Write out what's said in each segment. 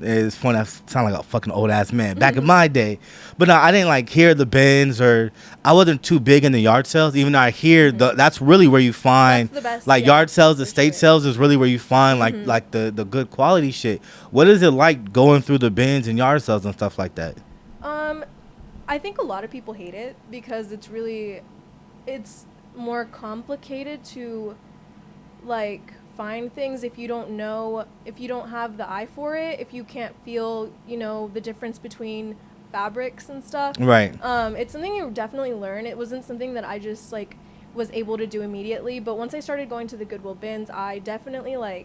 It's funny. I sound like a fucking old ass man back in my day, but no, I didn't like hear the bins, or I wasn't too big in the yard sales. Even though I hear that's really where you find That's the best, like yeah, yard sales, for estate sure. sales is really where you find like the good quality shit. What is it like going through the bins and yard sales and stuff like that? Um, I think a lot of people hate it because it's more complicated to like find things if you don't know, if you don't have the eye for it, if you can't feel, the difference between fabrics and stuff. Right. It's something you definitely learn. It wasn't something that I just like was able to do immediately, but once I started going to the Goodwill bins, I definitely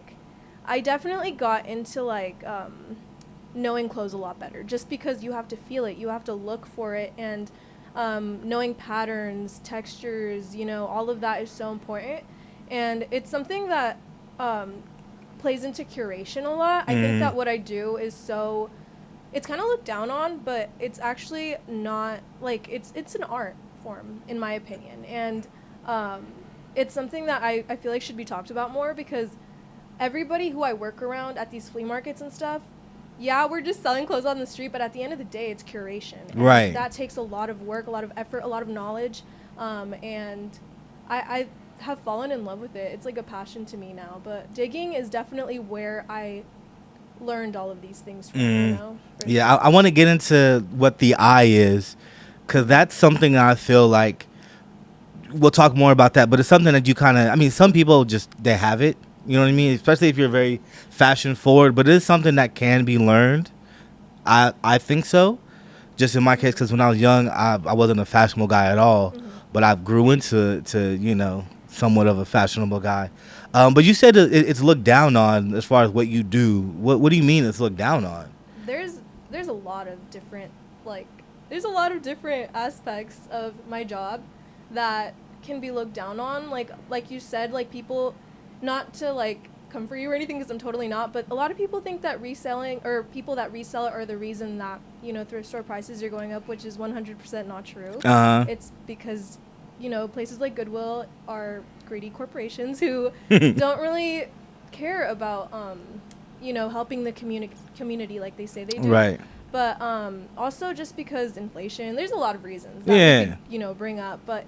got into knowing clothes a lot better, just because you have to feel it, you have to look for it, and knowing patterns, textures, all of that is so important. And it's something that plays into curation a lot. I think that what I do is it's kind of looked down on, but it's actually not, like, it's an art form, in my opinion. And it's something that I feel like should be talked about more, because everybody who I work around at these flea markets and stuff, yeah, we're just selling clothes on the street, but at the end of the day, it's curation. And Right. that takes a lot of work, a lot of effort, a lot of knowledge. And I have fallen in love with it. It's like a passion to me now. But digging is definitely where I learned all of these things from, for Yeah, sure. I want to get into what the eye is, because that's something I feel like we'll talk more about that. But it's something that you kind of, I mean, some people just, they have it. You know what I mean? Especially if you're very fashion forward. But it is something that can be learned. I think so. Just in my case, because when I was young, I wasn't a fashionable guy at all. But I grew into somewhat of a fashionable guy. But you said it's looked down on as far as what you do. What do you mean it's looked down on? There's a lot of different, like, there's a lot of different aspects of my job that can be looked down on. Like you said, like, people, not to like come for you or anything, because I'm totally not, but a lot of people think that reselling, or people that resell it, are the reason that thrift store prices are going up, which is 100% not true. It's because places like Goodwill are greedy corporations who don't really care about helping the community like they say they do. Right. But also just because inflation, there's a lot of reasons that we could, bring up, but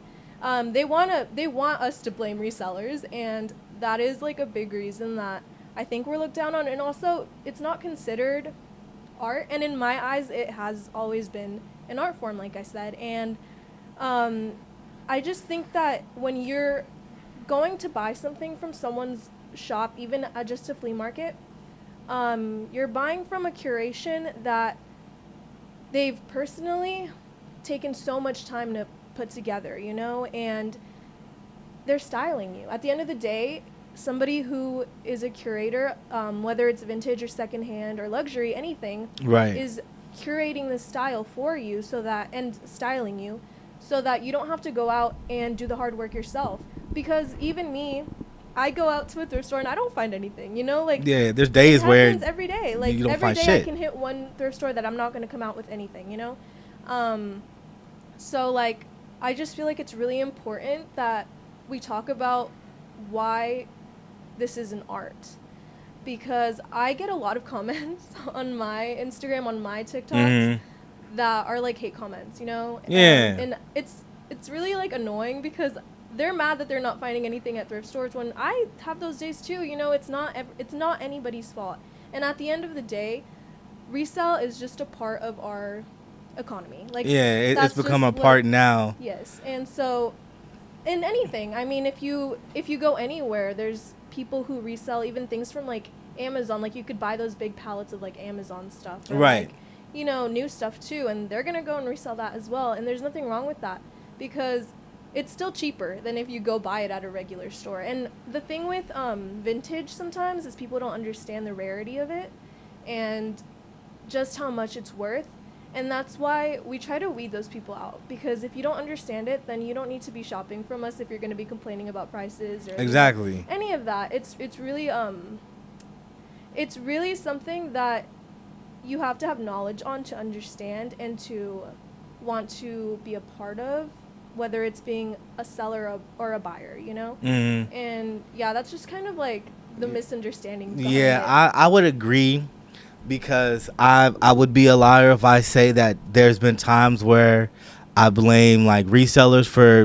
they want us to blame resellers, and that is like a big reason that I think we're looked down on. And also, it's not considered art, and in my eyes it has always been an art form, like I said. And I just think that when you're going to buy something from someone's shop, even at just a flea market, you're buying from a curation that they've personally taken so much time to put together, and they're styling you. At the end of the day, somebody who is a curator, whether it's vintage or secondhand or luxury, anything, Right. is curating the style for you, and styling you, so that you don't have to go out and do the hard work yourself. Because even me, I go out to a thrift store and I don't find anything, like, Yeah, there's days it where happens every day. Like, you don't every find day shit. I can hit one thrift store that I'm not going to come out with anything, So, like, I just feel like it's really important that we talk about why this is an art. Because I get a lot of comments on my Instagram, on my TikToks, that are like hate comments, Yeah. And it's really like annoying, because they're mad that they're not finding anything at thrift stores, when I have those days too. It's not anybody's fault. And at the end of the day, resale is just a part of our economy. Like, Yeah, it's that's become just a part now. Yes. And so, in anything, I mean, if you go anywhere, there's people who resell even things from like Amazon. Like, you could buy those big pallets of like Amazon stuff, or Right. like, new stuff too, and they're gonna go and resell that as well. And there's nothing wrong with that, because it's still cheaper than if you go buy it at a regular store. And the thing with vintage sometimes is people don't understand the rarity of it and just how much it's worth. And that's why we try to weed those people out, because if you don't understand it, then you don't need to be shopping from us if you're going to be complaining about prices or Exactly. any of that. It's really something that you have to have knowledge on to understand and to want to be a part of, whether it's being a seller or a buyer, And yeah, that's just kind of like the misunderstanding behind Yeah, it. I would agree because I would be a liar if I say that there's been times where I blame like resellers for